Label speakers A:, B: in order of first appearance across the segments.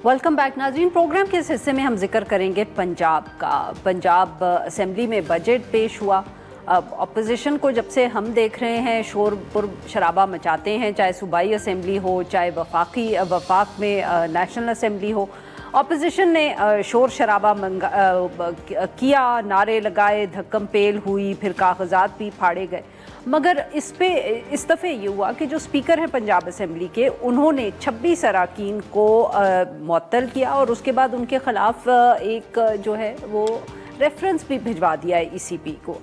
A: Welcome back नाज़रीन। Programme के इस हिस्से में हम जिक्र करेंगे पंजाब का। पंजाब असेंबली में बजट पेश हुआ। अब अपोजिशन को जब से हम देख रहे हैं शोर पुर शराबा मचाते हैं, चाहे सूबाई असेंबली हो, चाहे वफाक में नेशनल असेंबली हो, अपोजिशन ने शोर शराबा किया, नारे लगाए, धक्कम पेल हुई, फिर कागजात भी फाड़े गए। मगर इस दफ़े ये हुआ कि जो स्पीकर हैं पंजाब असेंबली के, उन्होंने 26 अरकान को मुअत्तल किया और उसके बाद उनके ख़िलाफ़ एक जो है वो रेफरेंस भी भिजवा दिया है ECP को।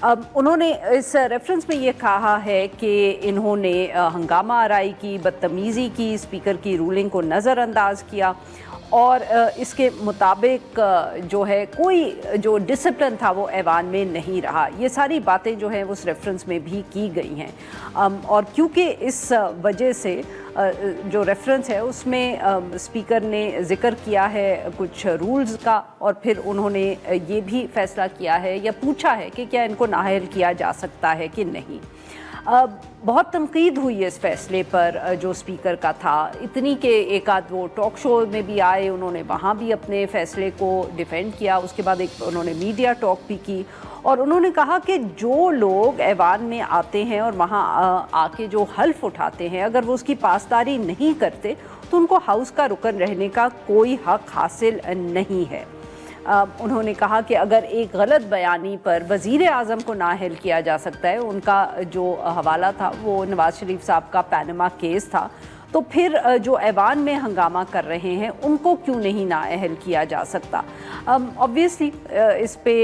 A: अब उन्होंने इस रेफरेंस में ये कहा है कि इन्होंने हंगामा आराई की, बदतमीज़ी की, स्पीकर की रूलिंग को नज़रअंदाज किया और इसके मुताबिक जो है कोई जो डिसिप्लिन था वो ऐवान में नहीं रहा। ये सारी बातें जो हैं उस रेफरेंस में भी की गई हैं और क्योंकि इस वजह से जो रेफरेंस है उसमें स्पीकर ने ज़िक्र किया है कुछ रूल्स का और फिर उन्होंने ये भी फ़ैसला किया है या पूछा है कि क्या इनको नाअहल किया जा सकता है कि नहीं। बहुत तनकीद हुई है इस फैसले पर जो स्पीकर का था, इतनी कि एक आध वो टॉक शो में भी आए, उन्होंने वहाँ भी अपने फ़ैसले को डिफेंड किया। उसके बाद एक उन्होंने मीडिया टॉक भी की और उन्होंने कहा कि जो लोग ऐवान में आते हैं और वहाँ आके जो हल्फ उठाते हैं, अगर वो उसकी पासदारी नहीं करते तो उनको हाउस का रुकन रहने का कोई हक़ हासिल नहीं है। उन्होंने कहा कि अगर एक गलत बयानी पर वज़ीर आज़म को नाअहल किया जा सकता है, उनका जो हवाला था वो नवाज़ शरीफ साहब का पैनमा केस था, तो फिर जो ऐवान में हंगामा कर रहे हैं उनको क्यों नहीं नाअहल किया जा सकता। ऑब्वियसली इस पे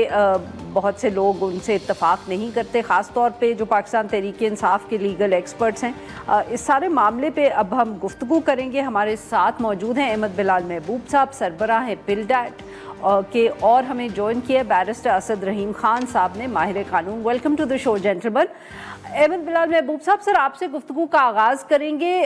A: बहुत से लोग उनसे इत्तफाक नहीं करते, ख़ास तौर पे जो पाकिस्तान तहरीक इंसाफ के लीगल एक्सपर्ट्स हैं। इस सारे मामले पे अब हम गुफ्तगू करेंगे। हमारे साथ मौजूद हैं अहमद बिलाल महबूब साहब, सरबराह हैं पिलडैट के, और हमें ज्वाइन किया बैरिस्टर असद रहीम खान साहब ने, माहिर कानून। Welcome to the show gentleman. Ahmed Bilal Mehboob साहब, सर आपसे गुफ्तगू का आगाज़ करेंगे।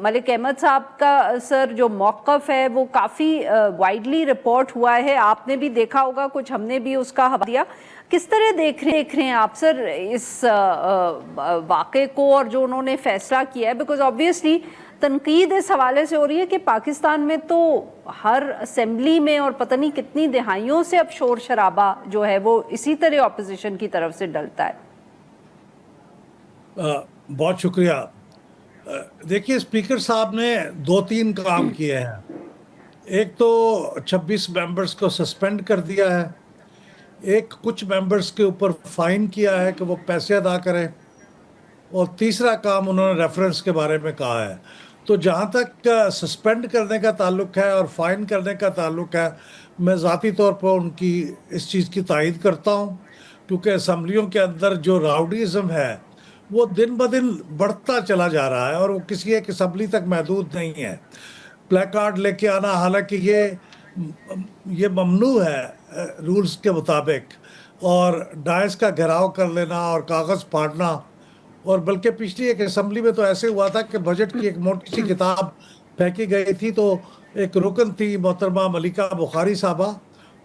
A: मलिक अहमद साहब का सर जो मौक़िफ़ है वो काफ़ी वाइडली रिपोर्ट हुआ है, आपने भी देखा होगा, कुछ हमने भी उसका हवाला दिया। किस तरह देख रहे हैं आप सर इस वाक़े को और जो उन्होंने फ़ैसला किया है? बिकॉज ऑब्वियसली तनकीद इस हवाले से हो रही है कि पाकिस्तान में तो हर असेंबली में और पता नहीं कितनी दिहाइयों से अब शोर शराबा जो है वो इसी तरह अपोजिशन की तरफ से डलता है।
B: बहुत शुक्रिया। देखिए, स्पीकर साहब ने 2-3 काम किए हैं। एक तो 26 मेंबर्स को सस्पेंड कर दिया है, एक कुछ मेंबर्स के ऊपर फाइन किया है कि वो पैसे अदा करें, और तीसरा काम उन्होंने रेफरेंस के बारे में कहा है। तो जहाँ तक सस्पेंड करने का ताल्लुक है और फाइन करने का ताल्लुक है, मैं ज़ाती तौर पर उनकी इस चीज़ की तायीद करता हूँ, क्योंकि असम्बलियों के अंदर जो राउडीज़म है वो दिन ब दिन बढ़ता चला जा रहा है और वो किसी एक असम्बली तक महदूद नहीं है। प्लेकार्ड लेके आना, हालांकि ये ममनू है रूल्स के मुताबिक, और डायस का घेराव कर लेना और कागज़ फाड़ना, और बल्कि पिछली एक असम्बली में तो ऐसे हुआ था कि बजट की एक मोटी सी किताब फेंकी गई थी, तो एक रुकन थी मोहतरमा मलिका बुखारी साहबा,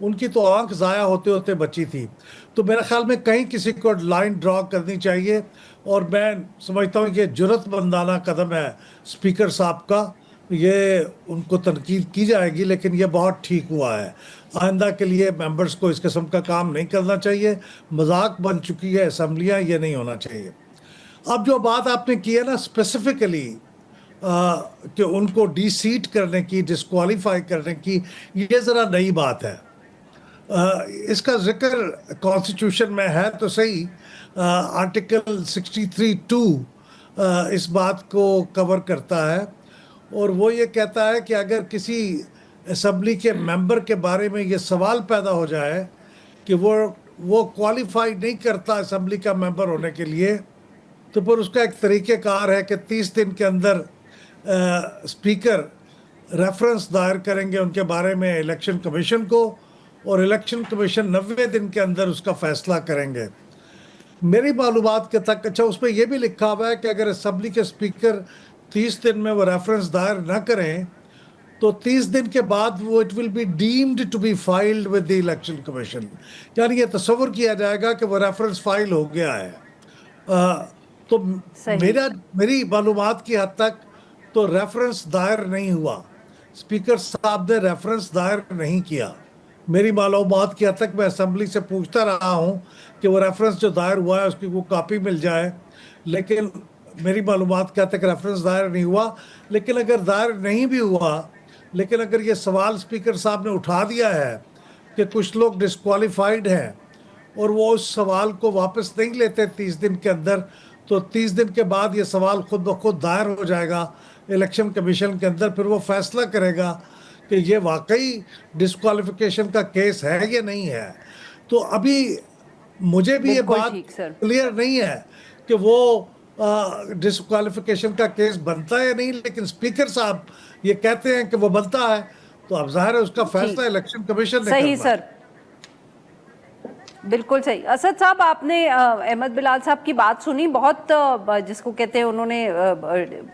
B: उनकी तो आंख ज़ाया होते होते बची थी। तो मेरे ख्याल में कहीं किसी को लाइन ड्रॉ करनी चाहिए, और मैं समझता हूँ कि जुर्रतमंदाना कदम है स्पीकर साहब का, ये उनको तनकीद की जाएगी, लेकिन ये बहुत ठीक हुआ है। आइंदा के लिए मेंबर्स को इस किस्म का काम नहीं करना चाहिए। मजाक बन चुकी है असम्बलियाँ, ये नहीं होना चाहिए। अब जो बात आपने की है ना स्पेसिफिकली कि उनको डी-सीट करने की, डिस्क्वालीफाई करने की, ये ज़रा नई बात है। इसका जिक्र कॉन्स्टिट्यूशन में है तो सही, आर्टिकल 63(2) इस बात को कवर करता है, और वो ये कहता है कि अगर किसी असम्बली के मेंबर के बारे में ये सवाल पैदा हो जाए कि वो क्वालिफाई नहीं करता असम्बली का मेंबर होने के लिए, तो फिर उसका एक तरीक़ेकार है कि 30 दिन के अंदर स्पीकर रेफरेंस दायर करेंगे उनके बारे में इलेक्शन कमीशन को, और इलेक्शन कमीशन 90 दिन के अंदर उसका फ़ैसला करेंगे। मेरी मालूमात के तक, अच्छा उस पर यह भी लिखा हुआ है कि अगर असम्बली के स्पीकर 30 दिन में वो रेफरेंस दायर ना करें तो 30 दिन के बाद वो it will be deemed to be filed with the election commission, यानी ये तस्वर किया जाएगा कि वो रेफरेंस फाइल हो गया है। तो मेरी मालूमात की हद तक तो रेफरेंस दायर नहीं हुआ, स्पीकर साहब ने रेफरेंस दायर नहीं किया। मेरी मालूमात की हद तक मैं असम्बली से पूछता रहा हूँ कि वो रेफरेंस जो दायर हुआ है उसकी वो कापी मिल जाए, लेकिन मेरी मालूमात की हद तक रेफरेंस दायर नहीं हुआ। लेकिन अगर दायर नहीं भी हुआ, लेकिन अगर ये सवाल स्पीकर साहब ने उठा दिया है कि कुछ लोग डिस्क्वालीफाइड हैं और वो उस सवाल को वापस नहीं लेते 30 दिन के अंदर, तो 30 दिन के बाद ये सवाल खुद ब खुद दायर हो जाएगा इलेक्शन कमीशन के अंदर। फिर वो फैसला करेगा कि ये वाकई डिस्क्वालिफिकेशन का केस है या नहीं है। तो अभी मुझे भी ये
A: बिल्कुल
B: बात
A: ठीक सर।
B: क्लियर नहीं है कि वो डिस्क्वालिफिकेशन का केस बनता है या नहीं, लेकिन स्पीकर साहब ये कहते हैं कि वो बनता है, तो अब जाहिर है उसका फैसला इलेक्शन कमीशन ने
A: सही
B: करना है।
A: सर, बिल्कुल सही। असद साहब, आपने अहमद बिलाल साहब की बात सुनी, बहुत जिसको कहते हैं उन्होंने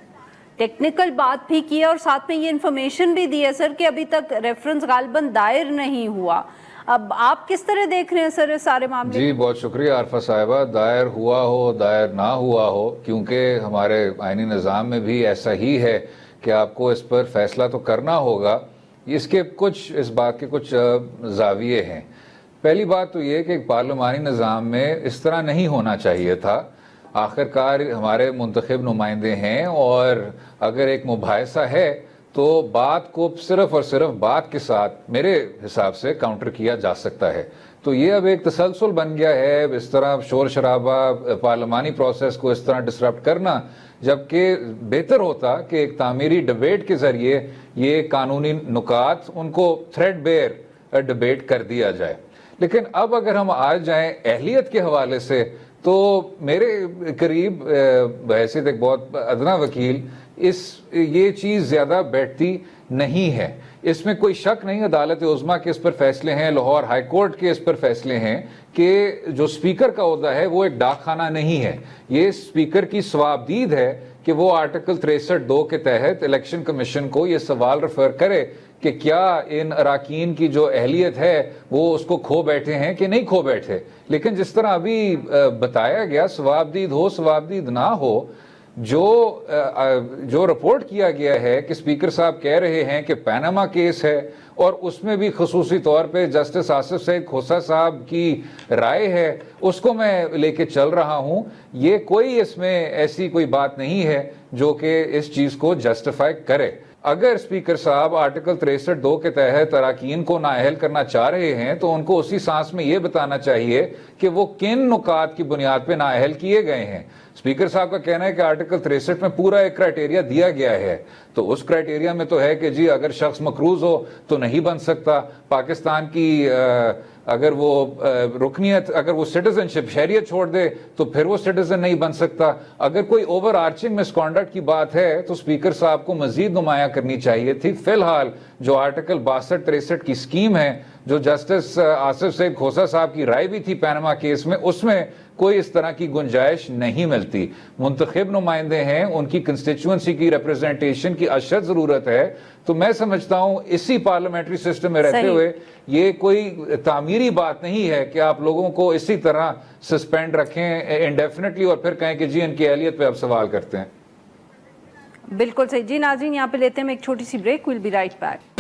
A: टेक्निकल बात भी की है और साथ में ये इन्फॉर्मेशन भी दी है सर कि अभी तक रेफरेंस गालबन दायर नहीं हुआ। अब आप किस तरह देख रहे हैं सर इस सारे मामले?
C: जी बहुत शुक्रिया आरफा साहिबा। दायर हुआ हो दायर ना हुआ हो, क्योंकि हमारे आईनी निज़ाम में भी ऐसा ही है कि आपको इस पर फैसला तो करना होगा। इसके कुछ इस बात के कुछ जाविये हैं। पहली बात तो ये कि एक पार्लिमानी निज़ाम में इस तरह नहीं होना चाहिए था। आखिरकार हमारे मुंतखब नुमाइंदे हैं और अगर एक मुबाहिसा है तो बात को सिर्फ और सिर्फ बात के साथ मेरे हिसाब से काउंटर किया जा सकता है। तो ये अब एक तसलसल बन गया है, इस तरह शोर शराबा पार्लिमानी प्रोसेस को इस तरह डिसरप्ट करना, जबकि बेहतर होता कि एक तामीरी डिबेट के ज़रिए ये कानूनी नुकात उनको थ्रेड बेयर डिबेट कर दिया जाए। लेकिन अब अगर हम आ जाएं अहलियत के हवाले से, तो मेरे करीब बहैसियत एक बहुत अदना वकील ये चीज़ ज़्यादा बैठती नहीं है। इसमें कोई शक नहीं, अदालत उज़्मा के इस पर फैसले हैं, लाहौर हाई कोर्ट के इस पर फैसले हैं कि जो स्पीकर का ओहदा है वो एक डाकखाना नहीं है। ये स्पीकर की सवाबदीद है कि वो आर्टिकल 63(2) के तहत इलेक्शन कमीशन को ये सवाल रेफर करे कि क्या इन अराकीन की जो अहलियत है वो उसको खो बैठे हैं कि नहीं खो बैठे। लेकिन जिस तरह अभी बताया गया, सवाबदीद हो सवाबदीद ना हो, जो रिपोर्ट किया गया है कि स्पीकर साहब कह रहे हैं कि पैनामा केस है और उसमें भी खसूसी तौर पे जस्टिस आसिफ सईद खोसा साहब की राय है, उसको मैं लेके चल रहा हूं। ये कोई इसमें ऐसी कोई बात नहीं है जो कि इस चीज को जस्टिफाई करे। अगर स्पीकर साहब आर्टिकल 63(2) के तहत अराकीन को नाअहल करना चाह रहे हैं तो उनको उसी सांस में ये बताना चाहिए कि वो किन नुकात की बुनियाद पे नाअहल किए गए हैं। स्पीकर साहब का कहना है कि आर्टिकल 63 में पूरा एक क्राइटेरिया दिया गया है, तो उस क्राइटेरिया में तो है कि जी अगर शख्स मकरूज हो तो नहीं बन सकता, पाकिस्तान की अगर वो रुकनियत, अगर वो सिटीजनशिप शहरियत छोड़ दे तो फिर वो सिटीजन नहीं बन सकता। अगर कोई ओवर आर्चिंग मिसकॉन्डक्ट की बात है तो स्पीकर साहब को मजीद नुमाया करनी चाहिए थी। फिलहाल जो आर्टिकल 62-63 की स्कीम है, जो जस्टिस आसिफ सईद खोसा साहब की राय भी थी पैनामा केस में, उसमें कोई इस तरह की गुंजाइश नहीं मिलती। मुंतखब नुमाइंदे हैं, उनकी कंस्टिट्यूएंसी की रिप्रेजेंटेशन की अशद जरूरत है। तो मैं समझता हूं इसी पार्लियामेंट्री सिस्टम में रहते हुए ये कोई तामीरी बात नहीं है कि आप लोगों को इसी तरह सस्पेंड रखें इंडेफिनेटली और फिर कहें कि जी इनकी अहलियत पे आप सवाल करते हैं।
A: बिल्कुल सही जी। नाज़रीन, यहाँ पे लेते हैं एक छोटी सी break, will be right back.